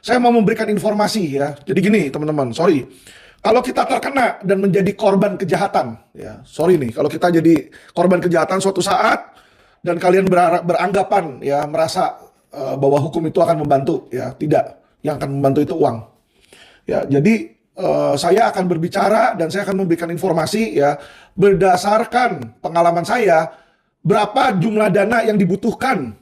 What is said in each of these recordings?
saya mau memberikan informasi ya. Jadi gini teman-teman, sorry. Kalau kita terkena dan menjadi korban kejahatan, ya sorry nih, kalau kita jadi korban kejahatan suatu saat dan kalian beranggapan ya merasa bahwa hukum itu akan membantu, ya tidak. Yang akan membantu itu uang. Ya, jadi saya akan berbicara dan saya akan memberikan informasi ya berdasarkan pengalaman saya berapa jumlah dana yang dibutuhkan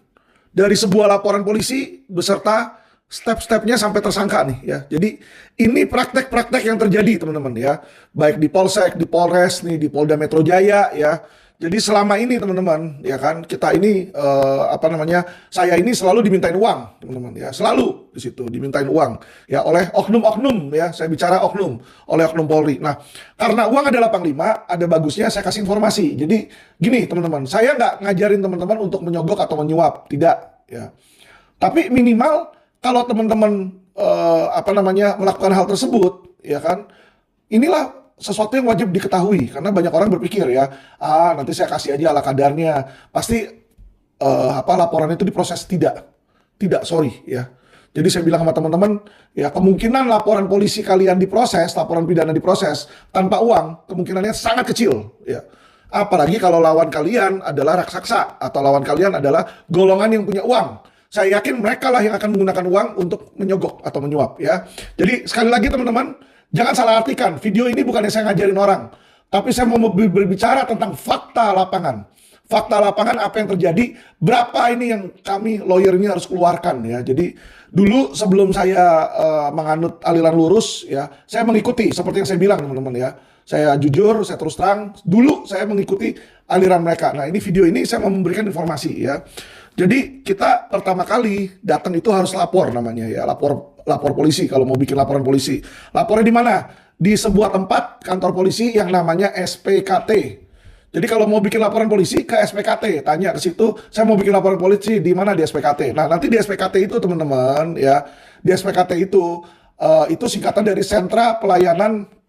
dari sebuah laporan polisi beserta step-stepnya sampai tersangka nih ya. Jadi ini praktek-praktek yang terjadi teman-teman ya, baik di Polsek, di Polres nih, di Polda Metro Jaya ya. Jadi selama ini teman-teman ya kan kita ini saya ini selalu dimintain uang teman-teman ya, selalu di situ dimintain uang ya oleh oknum-oknum ya, saya bicara oknum, oleh oknum Polri. Nah karena uang adalah panglima, ada bagusnya saya kasih informasi. Jadi gini teman-teman, saya nggak ngajarin teman-teman untuk menyogok atau menyuap, tidak ya. Tapi minimal kalau teman-teman melakukan hal tersebut ya kan, inilah sesuatu yang wajib diketahui karena banyak orang berpikir ya, nanti saya kasih aja ala kadarnya, pasti laporan itu diproses. Tidak, sorry ya. Jadi saya bilang sama teman-teman ya, kemungkinan laporan polisi kalian diproses, laporan pidana diproses tanpa uang, kemungkinannya sangat kecil ya. Apalagi kalau lawan kalian adalah raksasa atau lawan kalian adalah golongan yang punya uang. Saya yakin mereka lah yang akan menggunakan uang untuk menyogok atau menyuap ya. Jadi sekali lagi teman-teman, jangan salah artikan, video ini bukannya saya ngajarin orang, tapi saya mau berbicara tentang fakta lapangan. Fakta lapangan apa yang terjadi, berapa ini yang kami lawyer ini harus keluarkan ya. Jadi dulu sebelum saya menganut aliran lurus ya, saya mengikuti seperti yang saya bilang teman-teman ya. Saya jujur, saya terus terang, dulu saya mengikuti aliran mereka. Nah ini video ini saya mau memberikan informasi ya. Jadi kita pertama kali datang itu harus lapor namanya ya, lapor polisi kalau mau bikin laporan polisi. Lapornya di mana? Di sebuah tempat kantor polisi yang namanya SPKT. Jadi kalau mau bikin laporan polisi ke SPKT, tanya ke situ, saya mau bikin laporan polisi di mana di SPKT. Nah, nanti di SPKT itu teman-teman ya, di SPKT itu singkatan dari Sentra Pelayanan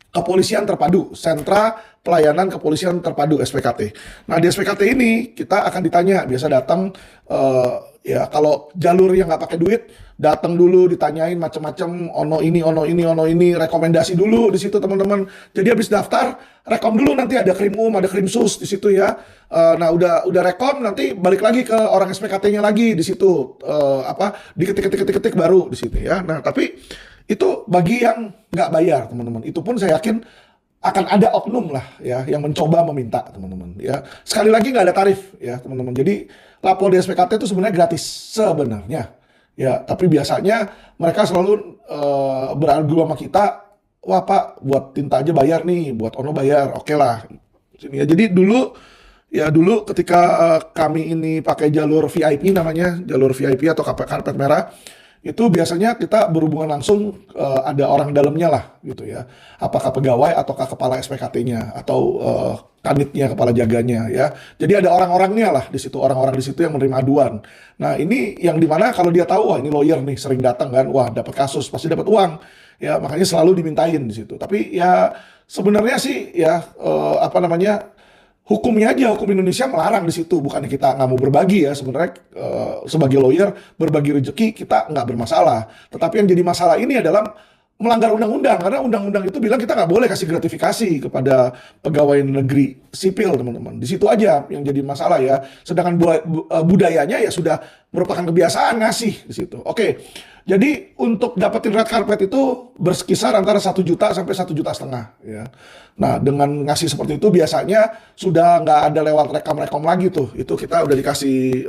Kepolisian Terpadu, Sentra Pelayanan Kepolisian Terpadu SPKT. Nah di SPKT ini kita akan ditanya, biasa datang ya kalau jalur yang nggak pakai duit, datang dulu ditanyain macam-macam, ono ini, rekomendasi dulu di situ teman-teman. Jadi habis daftar, rekom dulu, nanti ada krim ada krim sus di situ ya. Nah udah rekom, nanti balik lagi ke orang SPKT-nya lagi di situ, diketik baru di situ ya. Nah tapi itu bagi yang nggak bayar teman-teman, itu pun saya yakin akan ada oknum lah ya yang mencoba meminta teman-teman ya. Sekali lagi nggak ada tarif ya teman-teman. Jadi lapor di SPKT itu sebenarnya gratis sebenarnya ya, tapi biasanya mereka selalu berargu sama kita, wah Pak buat tinta aja bayar nih, buat ono bayar, oke lah sini ya. Jadi dulu ketika kami ini pakai jalur VIP namanya, jalur VIP atau karpet merah, itu biasanya kita berhubungan langsung ada orang dalamnya lah gitu ya, apakah pegawai ataukah kepala SPKT-nya atau kanitnya, kepala jaganya ya. Jadi ada orang-orangnya lah di situ, orang-orang di situ yang menerima aduan. Nah ini yang dimana kalau dia tahu, wah ini lawyer nih sering datang kan, wah dapat kasus pasti dapat uang ya, makanya selalu dimintain di situ. Tapi ya sebenarnya sih ya hukumnya aja, hukum Indonesia melarang di situ. Bukannya kita nggak mau berbagi ya, sebenarnya sebagai lawyer berbagi rezeki kita nggak bermasalah. Tetapi yang jadi masalah ini adalah melanggar undang-undang, karena undang-undang itu bilang kita nggak boleh kasih gratifikasi kepada pegawai negeri sipil teman-teman. Di situ aja yang jadi masalah ya. Sedangkan budayanya ya sudah merupakan kebiasaan ngasih di situ. Oke. Jadi untuk dapetin red carpet itu berkisar antara 1 juta sampai 1,5 juta ya. Nah dengan ngasih seperti itu biasanya sudah nggak ada lewat rekam-rekam lagi tuh. Itu kita udah dikasih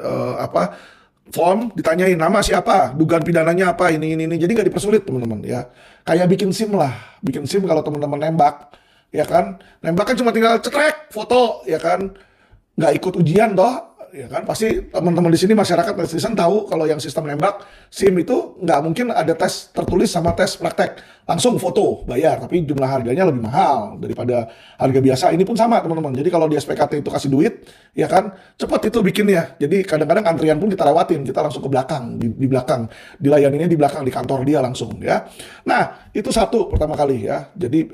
form, ditanyain nama siapa, dugaan pidananya apa, ini. Jadi nggak dipersulit teman-teman ya. Kayak bikin SIM lah, bikin SIM kalau teman-teman nembak ya kan. Nembak kan cuma tinggal cetrek, foto ya kan. Nggak ikut ujian toh. Ya kan pasti teman-teman di sini masyarakat netizen tahu kalau yang sistem nembak SIM itu nggak mungkin ada tes tertulis sama tes praktek, langsung foto bayar, tapi jumlah harganya lebih mahal daripada harga biasa. Ini pun sama teman-teman. Jadi kalau di SPKT itu kasih duit ya kan cepat itu bikinnya. Jadi kadang-kadang antrian pun kita lewatin, kita langsung ke belakang, di belakang, dilayaninnya di belakang di kantor dia langsung ya. Nah itu satu pertama kali ya. Jadi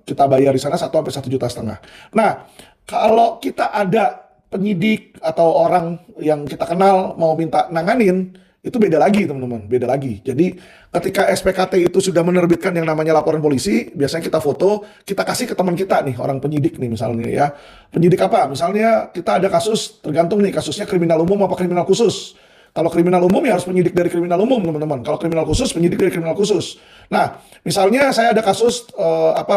kita bayar di sana 1 sampai 1,5 juta. Nah kalau kita ada penyidik atau orang yang kita kenal mau minta nanganin, Itu beda lagi teman-teman, beda lagi. Jadi ketika SPKT itu sudah menerbitkan yang namanya laporan polisi, biasanya kita foto, kita kasih ke teman kita nih, orang penyidik nih misalnya ya. Penyidik apa? Misalnya kita ada kasus, tergantung nih kasusnya kriminal umum apa kriminal khusus. Kalau kriminal umum ya harus penyidik dari kriminal umum teman-teman. Kalau kriminal khusus, penyidik dari kriminal khusus. Nah, misalnya saya ada kasus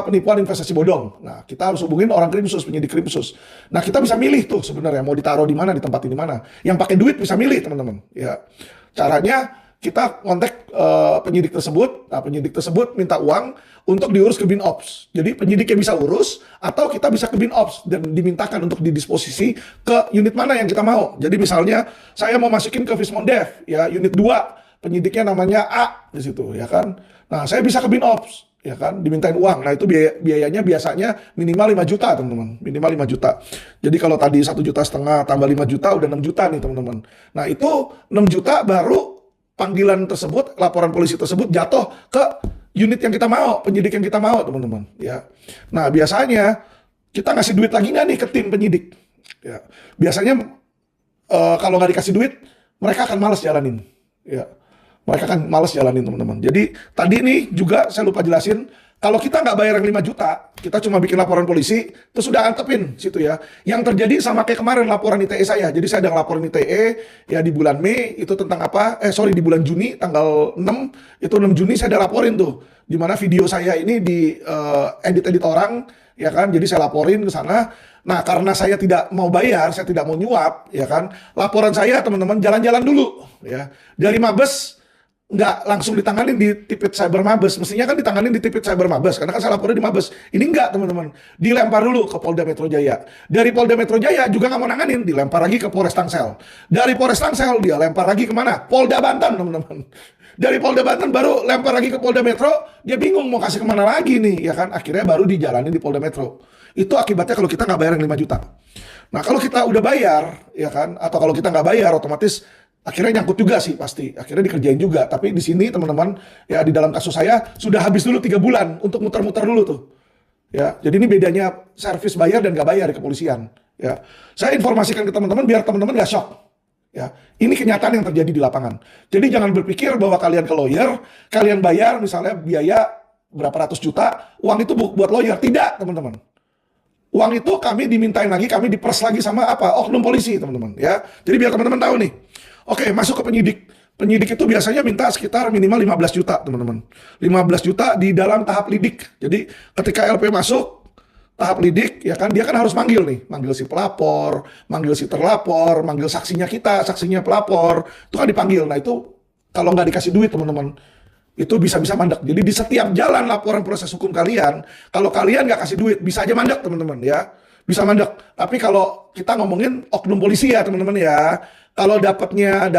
penipuan investasi bodong. Nah, kita harus hubungin orang krimsus, penyidik krimsus. Nah, kita bisa milih tuh sebenarnya mau ditaruh di mana, ditempatin di mana. Yang pakai duit bisa milih teman-teman. Ya, caranya kita kontak penyidik tersebut. Nah, penyidik tersebut minta uang untuk diurus ke BinOps. Jadi penyidiknya bisa urus atau kita bisa ke BinOps dan dimintakan untuk didisposisi ke unit mana yang kita mau. Jadi misalnya saya mau masukin ke Vismondev ya unit 2, penyidiknya namanya A di situ ya kan. Nah, saya bisa ke BinOps ya kan, dimintain uang. Nah, itu biayanya biasanya minimal 5 juta teman-teman, minimal 5 juta. Jadi kalau tadi 1,5 juta tambah 5 juta udah 6 juta nih teman-teman. Nah, itu 6 juta baru panggilan tersebut, laporan polisi tersebut jatuh ke unit yang kita mau, penyidik yang kita mau teman-teman ya. Nah, biasanya kita ngasih duit lagi nggak nih ke tim penyidik ya. Biasanya kalau nggak dikasih duit mereka akan malas jalanin ya. Mereka akan malas jalanin teman-teman. Jadi tadi nih juga saya lupa jelasin, kalau kita nggak bayar yang 5 juta, kita cuma bikin laporan polisi, terus sudah antepin situ ya. Yang terjadi sama kayak kemarin laporan ITE saya. Jadi saya ada laporan ITE ya di bulan Mei, itu tentang apa? Di bulan Juni, tanggal 6, itu 6 Juni saya ada laporin tuh. Dimana video saya ini di edit-edit orang, ya kan? Jadi saya laporin ke sana. Nah, karena saya tidak mau bayar, saya tidak mau nyuap, ya kan? Laporan saya teman-teman jalan-jalan dulu, ya. Dari Mabes, nggak langsung ditanganin di Tipit Cyber Mabes. Mestinya kan ditanganin di Tipit Cyber Mabes, karena kan saya lapornya di Mabes. Ini enggak teman-teman, dilempar dulu ke Polda Metro Jaya. Dari Polda Metro Jaya juga nggak mau nanganin, dilempar lagi ke Polres Tangsel. Dari Polres Tangsel dia lempar lagi kemana? Polda Banten teman-teman. Dari Polda Banten baru lempar lagi ke Polda Metro, dia bingung mau kasih kemana lagi nih, ya kan? Akhirnya baru dijalanin di Polda Metro. Itu akibatnya kalau kita nggak bayar yang 5 juta. Nah, kalau kita udah bayar, ya kan? Atau kalau kita nggak bayar, otomatis akhirnya nyangkut juga sih pasti. Akhirnya dikerjain juga. Tapi di sini teman-teman, ya di dalam kasus saya sudah habis dulu 3 bulan untuk muter-muter dulu tuh. Ya, jadi ini bedanya servis bayar dan nggak bayar di kepolisian. Ya, saya informasikan ke teman-teman biar teman-teman nggak shock. Ya, ini kenyataan yang terjadi di lapangan. Jadi jangan berpikir bahwa kalian ke lawyer, kalian bayar misalnya biaya berapa ratus juta, uang itu buat lawyer. Tidak, teman-teman. Uang itu kami dimintain lagi, kami diperes lagi sama apa? Oknum polisi, teman-teman. Ya, jadi biar teman-teman tahu nih. Oke, masuk ke penyidik. Penyidik itu biasanya minta sekitar minimal 15 juta, teman-teman. 15 juta di dalam tahap lidik. Jadi ketika LP masuk, tahap lidik, ya kan, dia kan harus manggil nih. Manggil si pelapor, manggil si terlapor, manggil saksinya kita, saksinya pelapor. Itu kan dipanggil. Nah itu kalau nggak dikasih duit, teman-teman, itu bisa-bisa mandek. Jadi di setiap jalan laporan proses hukum kalian, kalau kalian nggak kasih duit, bisa aja mandek, teman-teman, ya. Bisa mandek. Tapi kalau kita ngomongin oknum polisi ya, teman-teman, ya. Kalau dapatnya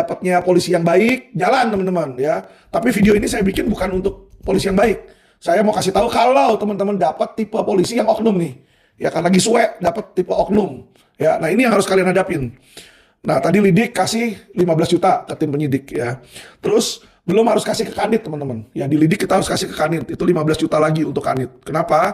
polisi yang baik, jalan teman-teman ya. Tapi video ini saya bikin bukan untuk polisi yang baik. Saya mau kasih tahu kalau teman-teman dapat tipe polisi yang oknum nih. Ya kan lagi suwe dapat tipe oknum. Ya, nah ini yang harus kalian hadapin. Nah, tadi lidik kasih 15 juta ke tim penyidik ya. Terus belum harus kasih ke Kanit teman-teman. Ya di lidik kita harus kasih ke Kanit. Itu 15 juta lagi untuk Kanit. Kenapa?